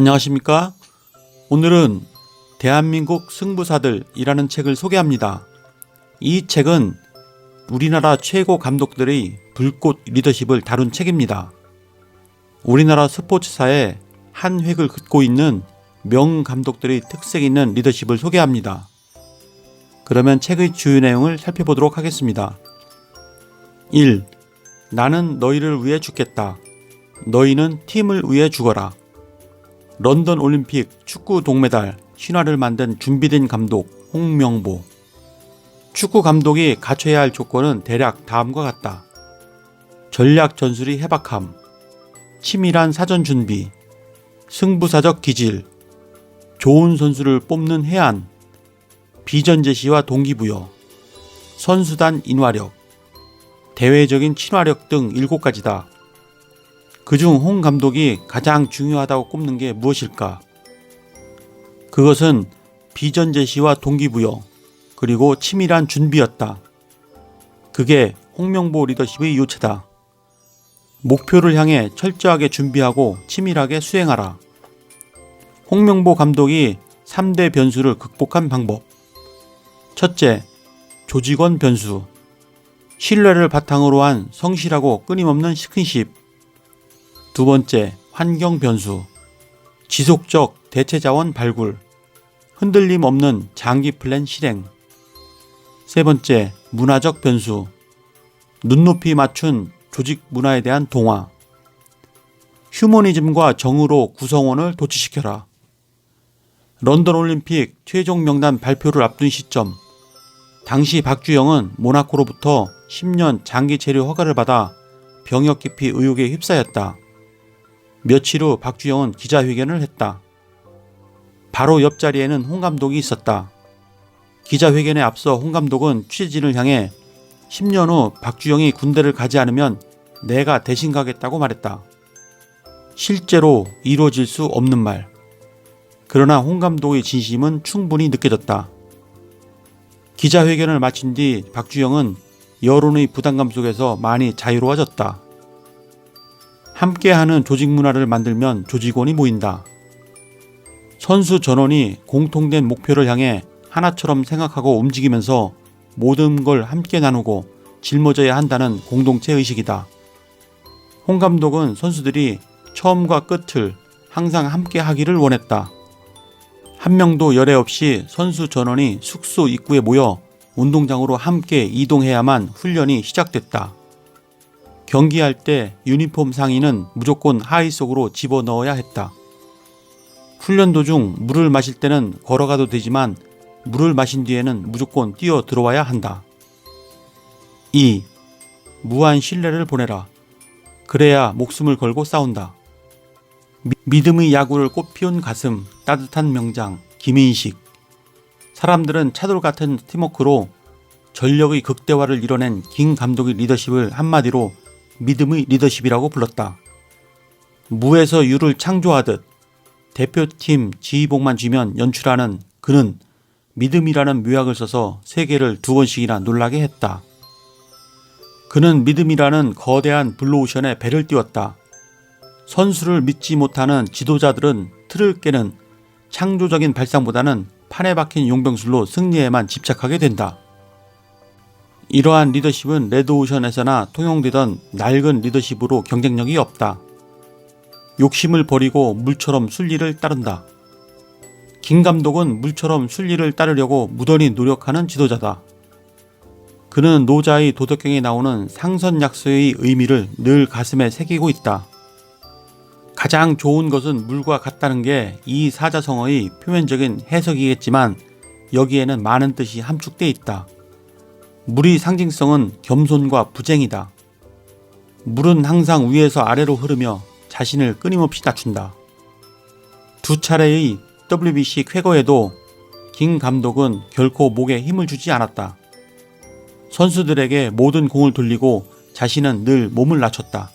안녕하십니까? 오늘은 대한민국 승부사들이라는 책을 소개합니다. 이 책은 우리나라 최고 감독들의 불꽃 리더십을 다룬 책입니다. 우리나라 스포츠사에 한 획을 긋고 있는 명감독들의 특색 있는 리더십을 소개합니다. 그러면 책의 주요 내용을 살펴보도록 하겠습니다. 1. 나는 너희를 위해 죽겠다. 너희는 팀을 위해 죽어라. 런던 올림픽 축구 동메달 신화를 만든 준비된 감독 홍명보. 축구 감독이 갖춰야 할 조건은 대략 다음과 같다. 전략 전술이 해박함, 치밀한 사전 준비, 승부사적 기질, 좋은 선수를 뽑는 해안, 비전 제시와 동기부여, 선수단 인화력, 대외적인 친화력 등 7가지다. 그중 홍 감독이 가장 중요하다고 꼽는 게 무엇일까? 그것은 비전 제시와 동기부여, 그리고 치밀한 준비였다. 그게 홍명보 리더십의 요체다. 목표를 향해 철저하게 준비하고 치밀하게 수행하라. 홍명보 감독이 3대 변수를 극복한 방법. 첫째, 조직원 변수. 신뢰를 바탕으로 한 성실하고 끊임없는 스킨십. 두 번째, 환경 변수. 지속적 대체 자원 발굴. 흔들림 없는 장기 플랜 실행. 세 번째, 문화적 변수. 눈높이 맞춘 조직 문화에 대한 동화. 휴머니즘과 정의로 구성원을 도취시켜라. 런던 올림픽 최종 명단 발표를 앞둔 시점. 당시 박주영은 모나코로부터 10년 장기 체류 허가를 받아 병역 기피 의혹에 휩싸였다. 며칠 후 박주영은 기자회견을 했다. 바로 옆자리에는 홍 감독이 있었다. 기자회견에 앞서 홍 감독은 취재진을 향해 10년 후 박주영이 군대를 가지 않으면 내가 대신 가겠다고 말했다. 실제로 이루어질 수 없는 말. 그러나 홍 감독의 진심은 충분히 느껴졌다. 기자회견을 마친 뒤 박주영은 여론의 부담감 속에서 많이 자유로워졌다. 함께하는 조직 문화를 만들면 조직원이 모인다. 선수 전원이 공통된 목표를 향해 하나처럼 생각하고 움직이면서 모든 걸 함께 나누고 짊어져야 한다는 공동체 의식이다. 홍 감독은 선수들이 처음과 끝을 항상 함께 하기를 원했다. 한 명도 열애 없이 선수 전원이 숙소 입구에 모여 운동장으로 함께 이동해야만 훈련이 시작됐다. 경기할 때 유니폼 상의는 무조건 하의 속으로 집어넣어야 했다. 훈련 도중 물을 마실 때는 걸어가도 되지만 물을 마신 뒤에는 무조건 뛰어 들어와야 한다. 2. 무한 신뢰를 보내라. 그래야 목숨을 걸고 싸운다. 믿음의 야구를 꽃피운 가슴, 따뜻한 명장, 김인식. 사람들은 차돌 같은 팀워크로 전력의 극대화를 이뤄낸 김 감독의 리더십을 한마디로 믿음의 리더십이라고 불렀다. 무에서 유를 창조하듯 대표팀 지휘봉만 쥐면 연출하는 그는 믿음이라는 묘약을 써서 세계를 2번씩이나 놀라게 했다. 그는 믿음이라는 거대한 블루오션에 배를 띄웠다. 선수를 믿지 못하는 지도자들은 틀을 깨는 창조적인 발상보다는 판에 박힌 용병술로 승리에만 집착하게 된다. 이러한 리더십은 레드오션에서나 통용되던 낡은 리더십으로 경쟁력이 없다. 욕심을 버리고 물처럼 순리를 따른다. 김 감독은 물처럼 순리를 따르려고 무던히 노력하는 지도자다. 그는 노자의 도덕경에 나오는 상선약소의 의미를 늘 가슴에 새기고 있다. 가장 좋은 것은 물과 같다는 게 이 사자성어의 표면적인 해석이겠지만 여기에는 많은 뜻이 함축되어 있다. 물의 상징성은 겸손과 부쟁이다. 물은 항상 위에서 아래로 흐르며 자신을 끊임없이 낮춘다. 2차례의 WBC 쾌거에도 김 감독은 결코 목에 힘을 주지 않았다. 선수들에게 모든 공을 돌리고 자신은 늘 몸을 낮췄다.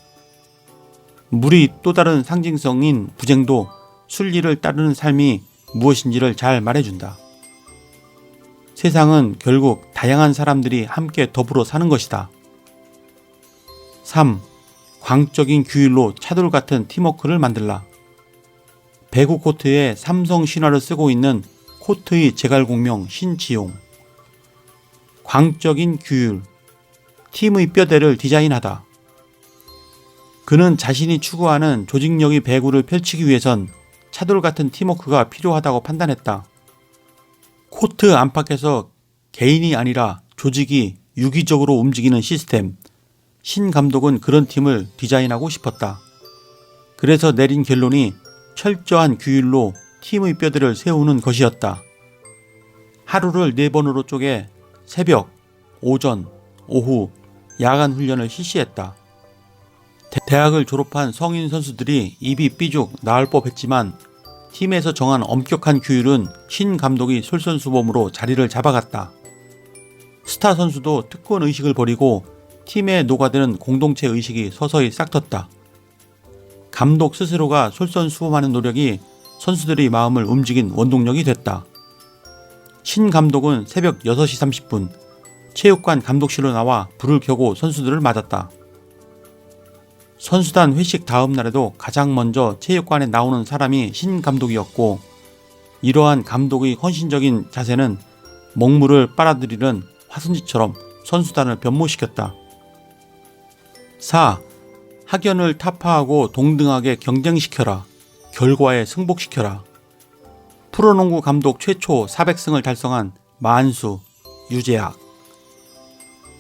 물의 또 다른 상징성인 부쟁도 순리를 따르는 삶이 무엇인지를 잘 말해준다. 세상은 결국 다양한 사람들이 함께 더불어 사는 것이다. 3. 광적인 규율로 차돌 같은 팀워크를 만들라. 배구 코트에 삼성 신화를 쓰고 있는 코트의 제갈공명 신지용. 광적인 규율, 팀의 뼈대를 디자인하다. 그는 자신이 추구하는 조직력의 배구를 펼치기 위해선 차돌 같은 팀워크가 필요하다고 판단했다. 코트 안팎에서 개인이 아니라 조직이 유기적으로 움직이는 시스템. 신 감독은 그런 팀을 디자인하고 싶었다. 그래서 내린 결론이 철저한 규율로 팀의 뼈대를 세우는 것이었다. 하루를 4번으로 쪼개 새벽, 오전, 오후, 야간 훈련을 실시했다. 대학을 졸업한 성인 선수들이 입이 삐죽 나을 법했지만 팀에서 정한 엄격한 규율은 신 감독이 솔선수범으로 자리를 잡아갔다. 스타 선수도 특권 의식을 버리고 팀에 녹아드는 공동체 의식이 서서히 싹텄다. 감독 스스로가 솔선수범하는 노력이 선수들의 마음을 움직인 원동력이 됐다. 신 감독은 새벽 6시 30분 체육관 감독실로 나와 불을 켜고 선수들을 맞았다. 선수단 회식 다음 날에도 가장 먼저 체육관에 나오는 사람이 신 감독이었고, 이러한 감독의 헌신적인 자세는 먹물을 빨아들이는 화순지처럼 선수단을 변모시켰다. 4. 학연을 타파하고 동등하게 경쟁시켜라. 결과에 승복시켜라. 프로농구 감독 최초 400승을 달성한 만수, 유재학.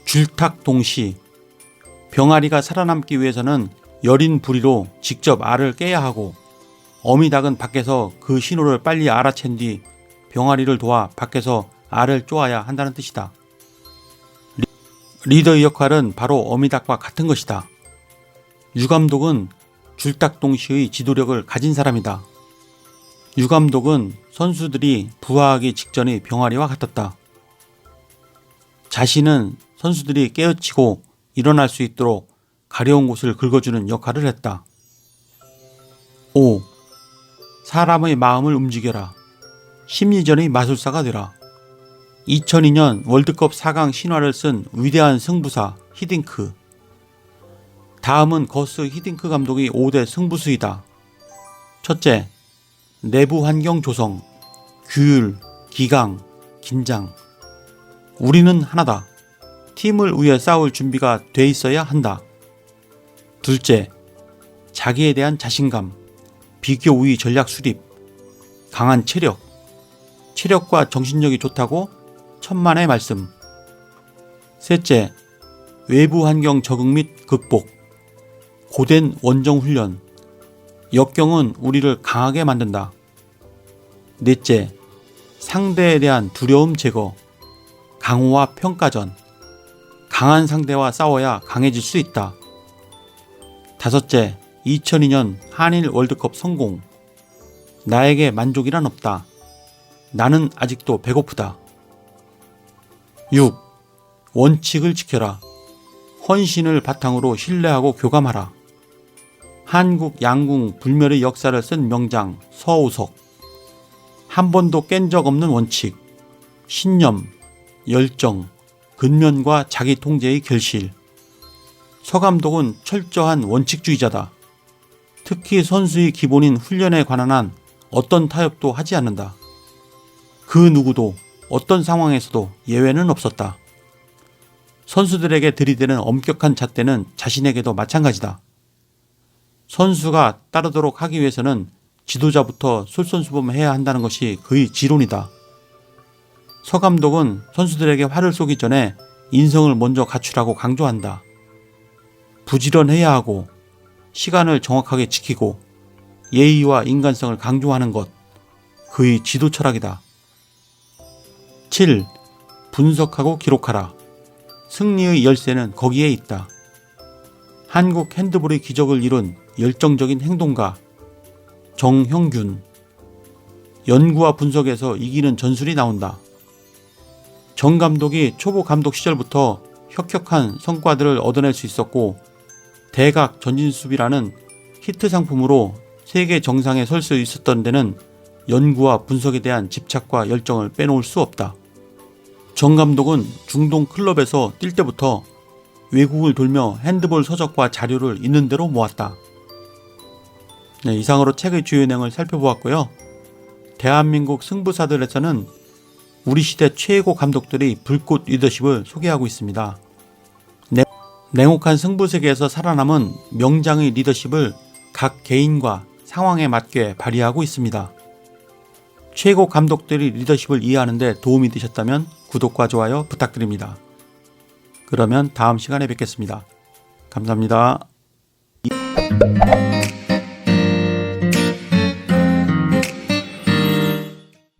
줄탁동시. 병아리가 살아남기 위해서는 여린 부리로 직접 알을 깨야 하고, 어미닭은 밖에서 그 신호를 빨리 알아챈 뒤 병아리를 도와 밖에서 알을 쪼아야 한다는 뜻이다. 리더의 역할은 바로 어미닭과 같은 것이다. 유감독은 줄탁동시의 지도력을 가진 사람이다. 유감독은 선수들이 부하하기 직전의 병아리와 같았다. 자신은 선수들이 깨우치고 일어날 수 있도록 가려운 곳을 긁어주는 역할을 했다. 5. 사람의 마음을 움직여라. 심리전의 마술사가 되라. 2002년 월드컵 4강 신화를 쓴 위대한 승부사 히딩크. 다음은 거스 히딩크 감독의 5대 승부수이다. 첫째, 내부 환경 조성, 규율, 기강, 긴장. 우리는 하나다. 팀을 위해 싸울 준비가 돼 있어야 한다. 둘째, 자기에 대한 자신감, 비교 우위 전략 수립, 강한 체력. 체력과 정신력이 좋다고 천만의 말씀. 셋째, 외부 환경 적응 및 극복, 고된 원정 훈련. 역경은 우리를 강하게 만든다. 넷째, 상대에 대한 두려움 제거, 강호와 평가전. 강한 상대와 싸워야 강해질 수 있다. 다섯째, 2002년 한일 월드컵 성공. 나에게 만족이란 없다. 나는 아직도 배고프다. 6. 원칙을 지켜라. 헌신을 바탕으로 신뢰하고 교감하라. 한국 양궁 불멸의 역사를 쓴 명장 서우석. 한 번도 깬 적 없는 원칙, 신념, 열정, 근면과 자기 통제의 결실. 서 감독은 철저한 원칙주의자다. 특히 선수의 기본인 훈련에 관한 한 어떤 타협도 하지 않는다. 그 누구도 어떤 상황에서도 예외는 없었다. 선수들에게 들이대는 엄격한 잣대는 자신에게도 마찬가지다. 선수가 따르도록 하기 위해서는 지도자부터 솔선수범해야 한다는 것이 그의 지론이다. 서 감독은 선수들에게 화를 쏘기 전에 인성을 먼저 갖추라고 강조한다. 부지런해야 하고 시간을 정확하게 지키고 예의와 인간성을 강조하는 것, 그의 지도 철학이다. 7. 분석하고 기록하라. 승리의 열쇠는 거기에 있다. 한국 핸드볼의 기적을 이룬 열정적인 행동가 정형균. 연구와 분석에서 이기는 전술이 나온다. 정 감독이 초보 감독 시절부터 혁혁한 성과들을 얻어낼 수 있었고, 대각 전진수비라는 히트 상품으로 세계 정상에 설 수 있었던 데는 연구와 분석에 대한 집착과 열정을 빼놓을 수 없다. 정 감독은 중동 클럽에서 뛸 때부터 외국을 돌며 핸드볼 서적과 자료를 있는 대로 모았다. 네, 이상으로 책의 주요 내용을 살펴보았고요. 대한민국 승부사들에서는 우리 시대 최고 감독들이 불꽃 리더십을 소개하고 있습니다. 냉혹한 승부 세계에서 살아남은 명장의 리더십을 각 개인과 상황에 맞게 발휘하고 있습니다. 최고 감독들의 리더십을 이해하는 데 도움이 되셨다면 구독과 좋아요 부탁드립니다. 그러면 다음 시간에 뵙겠습니다. 감사합니다.